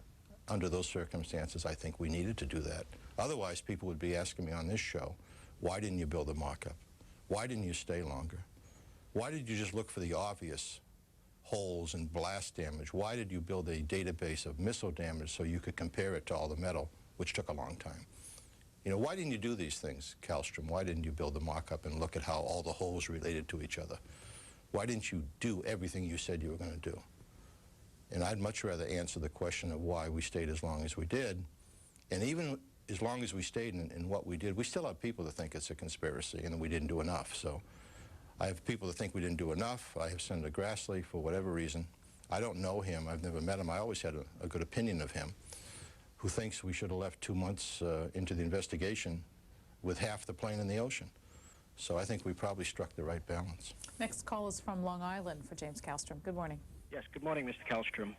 under those circumstances? I think we needed to do that. Otherwise, people would be asking me on this show, why didn't you build a mock-up? Why didn't you stay longer? Why did you just look for the obvious holes and blast damage? Why did you build a database of missile damage so you could compare it to all the metal, which took a long time? You know, why didn't you do these things, Kallstrom? Why didn't you build the mock-up and look at how all the holes related to each other? Why didn't you do everything you said you were going to do? And I'd much rather answer the question of why we stayed as long as we did. And even as long as we stayed in what we did, we still have people that think it's a conspiracy and that we didn't do enough. So I have people that think we didn't do enough. I have Senator Grassley, for whatever reason. I don't know him. I've never met him. I always had a good opinion of him, who thinks we should have left 2 months into the investigation with half the plane in the ocean. So I think we probably struck the right balance. Next call is from Long Island for James Kallstrom. Good morning. Yes, good morning, Mr. Kallstrom.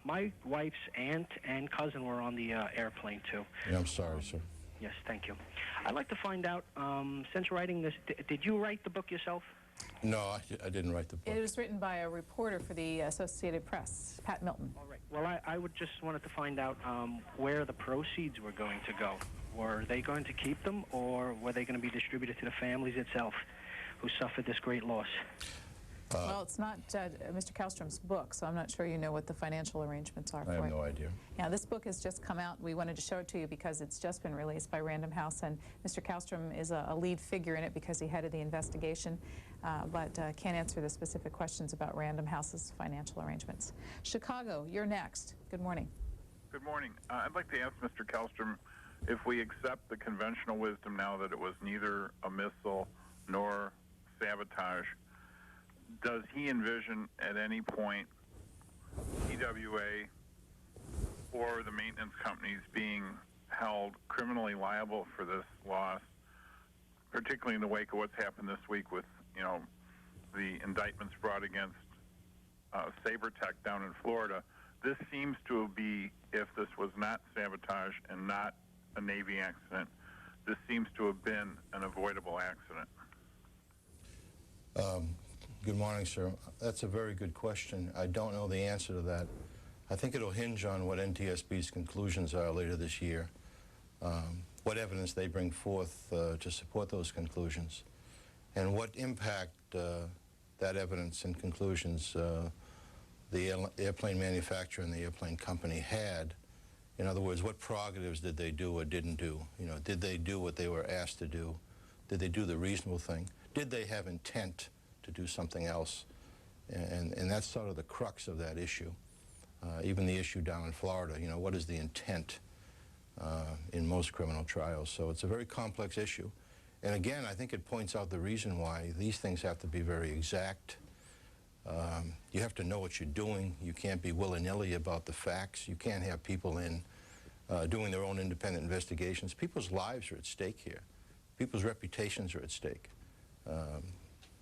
My wife's aunt and cousin were on the airplane, too. Yeah, I'm sorry, sir. Yes, thank you. I'd like to find out, since writing this, did you write the book yourself? No, I didn't write the book. It was written by a reporter for the Associated Press, Pat Milton. All right. Well, I would just wanted to find out where the proceeds were going to go. Were they going to keep them, or were they going to be distributed to the families itself who suffered this great loss? Well, it's not Mr. Kallstrom's book, so I'm not sure you know what the financial arrangements are for it. I have no idea. Yeah, this book has just come out. We wanted to show it to you because it's just been released by Random House, and Mr. Kallstrom is a lead figure in it because he headed the investigation, but can't answer the specific questions about Random House's financial arrangements. Chicago, you're next. Good morning. Good morning. I'd like to ask Mr. Kallstrom if we accept the conventional wisdom now that it was neither a missile nor sabotage, does he envision at any point TWA or the maintenance companies being held criminally liable for this loss, particularly in the wake of what's happened this week with, you know, the indictments brought against Sabertech down in Florida? This seems to be, if this was not sabotage and not a Navy accident, this seems to have been an avoidable accident. Good morning, sir. That's a very good question. I don't know the answer to that. I think it'll hinge on what NTSB's conclusions are later this year, what evidence they bring forth to support those conclusions, and what impact that evidence and conclusions the airplane manufacturer and the airplane company had. In other words, what prerogatives did they do or didn't do? You know, did they do what they were asked to do? Did they do the reasonable thing? Did they have intent to do something else? And that's sort of the crux of that issue. Even the issue down in Florida, you know, what is the intent in most criminal trials? So it's a very complex issue. And again, I think it points out the reason why these things have to be very exact. You have to know what you're doing. You can't be willy-nilly about the facts. You can't have people in doing their own independent investigations. People's lives are at stake here. People's reputations are at stake.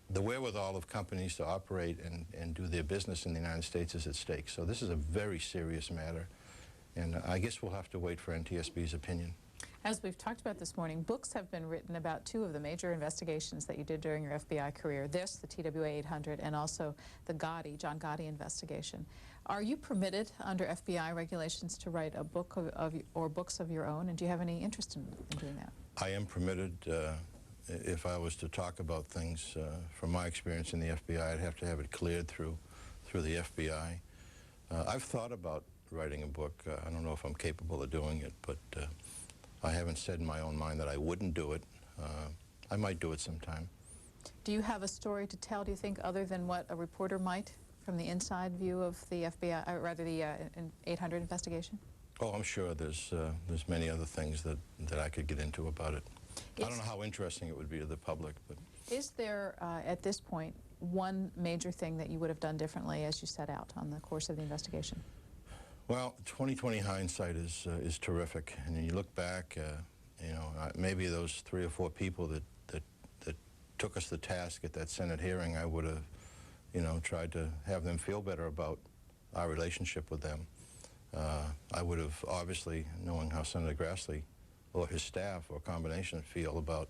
The wherewithal of companies to operate and do their business in the United States is at stake. So this is a very serious matter, and I guess we'll have to wait for NTSB's opinion. As we've talked about this morning, books have been written about two of the major investigations that you did during your FBI career. This, the TWA 800, and also the John Gotti investigation. Are you permitted under FBI regulations to write a book or books of your own, and do you have any interest in doing that? I am permitted. If I was to talk about things from my experience in the FBI, I'd have to have it cleared through the FBI. I've thought about writing a book. I don't know if I'm capable of doing it, but I haven't said in my own mind that I wouldn't do it. I might do it sometime. Do you have a story to tell, do you think, other than what a reporter might from the inside view of the FBI, or rather the 800 investigation? Oh, I'm sure there's many other things that I could get into about it. I don't know how interesting it would be to the public, but... Is there, at this point, one major thing that you would have done differently as you set out on the course of the investigation? Well, 20/20 hindsight is terrific, and when you look back, you know, maybe those 3 or 4 people that took us the task at that Senate hearing, I would have, you know, tried to have them feel better about our relationship with them. I would have, obviously, knowing how Senator Grassley or his staff or combination feel about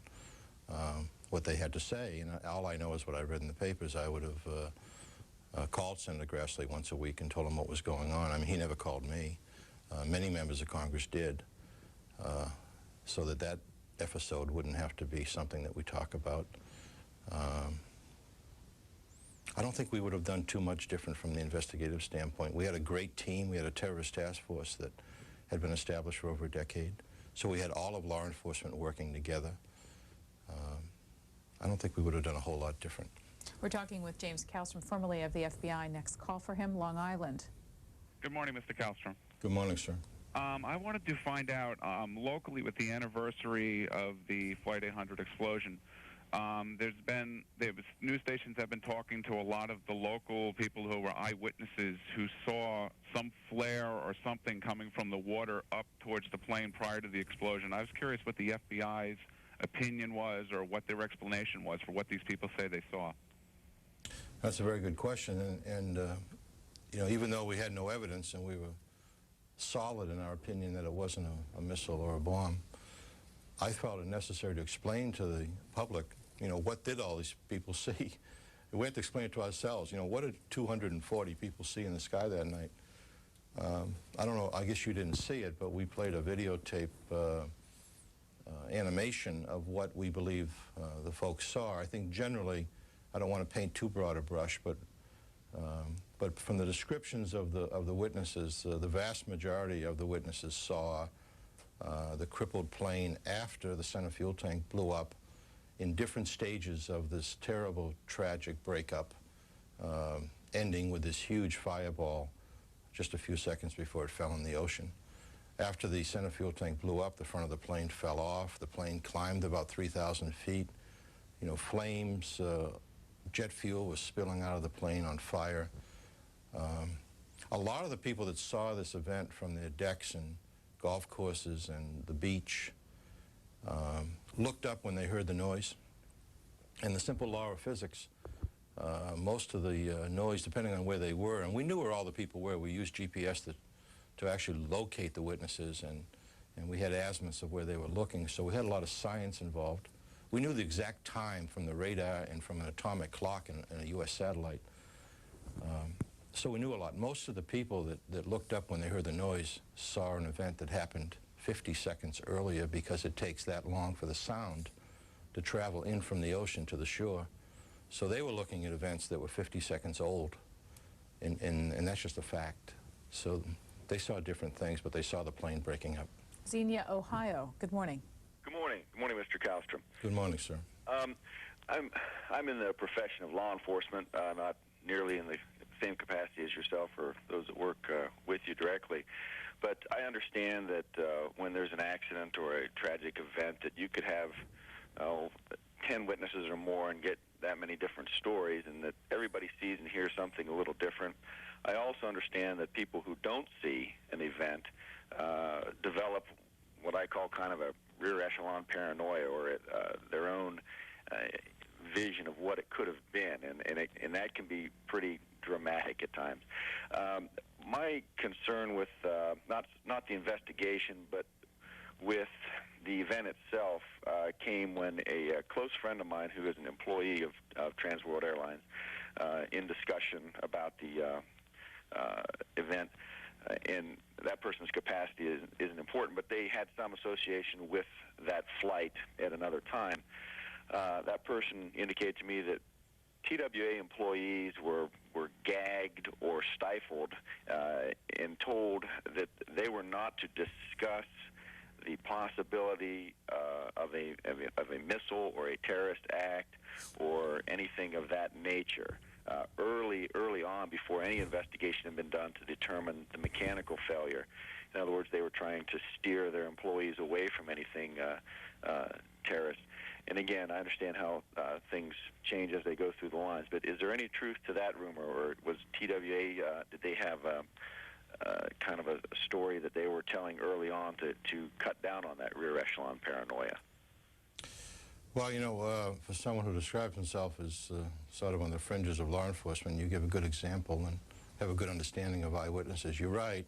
what they had to say, and all I know is what I read in the papers. I would have called Senator Grassley once a week and told him what was going on. I mean, he never called me. Many members of Congress did, so that episode wouldn't have to be something that we talk about. I don't think we would have done too much different from the investigative standpoint. We had a great team. We had a terrorist task force that had been established for over a decade. So we had all of law enforcement working together. I don't think we would have done a whole lot different. We're talking with James Kallstrom, formerly of the FBI. Next call for him, Long Island. Good morning, Mr. Kallstrom. Good morning, sir. I wanted to find out, locally with the anniversary of the Flight 800 explosion, news stations have been talking to a lot of the local people who were eyewitnesses who saw some flare or something coming from the water up towards the plane prior to the explosion. I was curious what the FBI's opinion was or what their explanation was for what these people say they saw. That's a very good question, and you know, even though we had no evidence and we were solid in our opinion that it wasn't a missile or a bomb, I felt it necessary to explain to the public, you know, what did all these people see? We had to explain it to ourselves. You know, what did 240 people see in the sky that night? I don't know, I guess you didn't see it, but we played a videotape animation of what we believe the folks saw. I think generally, I don't want to paint too broad a brush, but from the descriptions of the witnesses, the vast majority of the witnesses saw the crippled plane after the center fuel tank blew up in different stages of this terrible, tragic breakup, ending with this huge fireball just a few seconds before it fell in the ocean. After the center fuel tank blew up, the front of the plane fell off. The plane climbed about 3,000 feet. You know, flames, jet fuel was spilling out of the plane on fire. A lot of the people that saw this event from their decks and golf courses and the beach looked up when they heard the noise. And the simple law of physics, most of the noise, depending on where they were, and we knew where all the people were. We used GPS to actually locate the witnesses, and we had azimuths of where they were looking, so we had a lot of science involved. We knew the exact time from the radar and from an atomic clock in a U.S. satellite. So we knew a lot. Most of the people that looked up when they heard the noise saw an event that happened 50 seconds earlier, because it takes that long for the sound to travel in from the ocean to the shore. So they were looking at events that were 50 seconds old, and that's just a fact. So they saw different things, but they saw the plane breaking up. Xenia, Ohio. Good morning. Good morning. Good morning, Mr. Kallstrom. Good morning, sir. I'm in the profession of law enforcement, not nearly in the same capacity as yourself or those that work with you directly. But I understand that when there's an accident or a tragic event, that you could have 10 witnesses or more and get that many different stories, and that everybody sees and hears something I also understand that people who don't see an event develop what I call kind of a rear-echelon paranoia, or their own vision of what it could have been, and that can be pretty dramatic at times. My concern with not the investigation, but with the event itself came when a close friend of mine, who is an employee of Transworld Airlines, in discussion about the event, and that person's capacity isn't important, but they had some association with that flight at another time. That person indicated to me that TWA employees were gagged or stifled and told that they were not to discuss the possibility of a missile or a terrorist act or anything of that nature early on, before any investigation had been done to determine the mechanical failure. In other words, they were trying to steer their employees away from anything terrorist. And again, I understand how things change as they go through the lines, but is there any truth to that rumor, or was TWA, did they have kind of a story that they were telling early on to cut down on that rear-echelon paranoia? Well, you know, for someone who describes himself as sort of on the fringes of law enforcement, you give a good example and have a good understanding of eyewitnesses. You're right.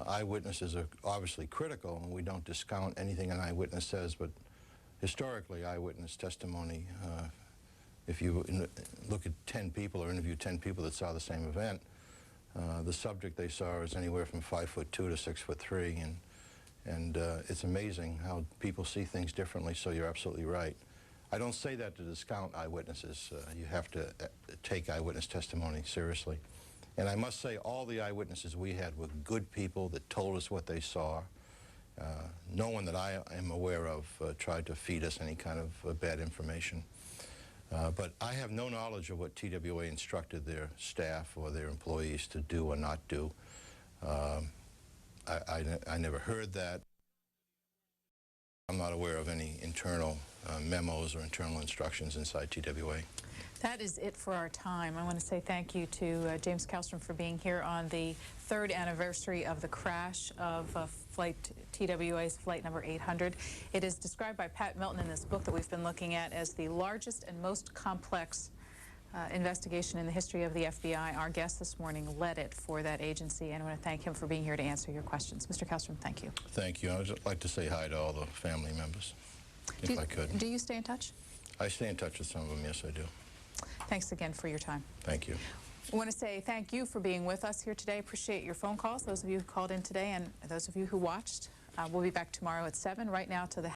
Eyewitnesses are obviously critical, and we don't discount anything an eyewitness says, but historically, eyewitness testimony, if you look at 10 people or interview 10 people that saw the same event, the subject they saw is anywhere from 5'2" to 6'3", and it's amazing how people see things differently, so you're absolutely right. I don't say that to discount eyewitnesses. You have to take eyewitness testimony seriously. And I must say, all the eyewitnesses we had were good people that told us what they saw. No one that I am aware of tried to feed us any kind of bad information. But I have no knowledge of what TWA instructed their staff or their employees to do or not do. I never heard that. I'm not aware of any internal memos or internal instructions inside TWA. That is it for our time. I want to say thank you to James Kallstrom for being here on the 3rd anniversary of the crash of TWA's flight number 800. It is described by Pat Milton in this book that we've been looking at as the largest and most complex investigation in the history of the FBI. Our guest this morning led it for that agency, and I want to thank him for being here to answer your questions. Mr. Kallstrom, thank you. Thank you. I would like to say hi to all the family members, if I could. Do you stay in touch? I stay in touch with some of them, yes, I do. Thanks again for your time. Thank you. I want to say thank you for being with us here today. Appreciate your phone calls, those of you who called in today, and those of you who watched. We'll be back tomorrow at 7. Right now to the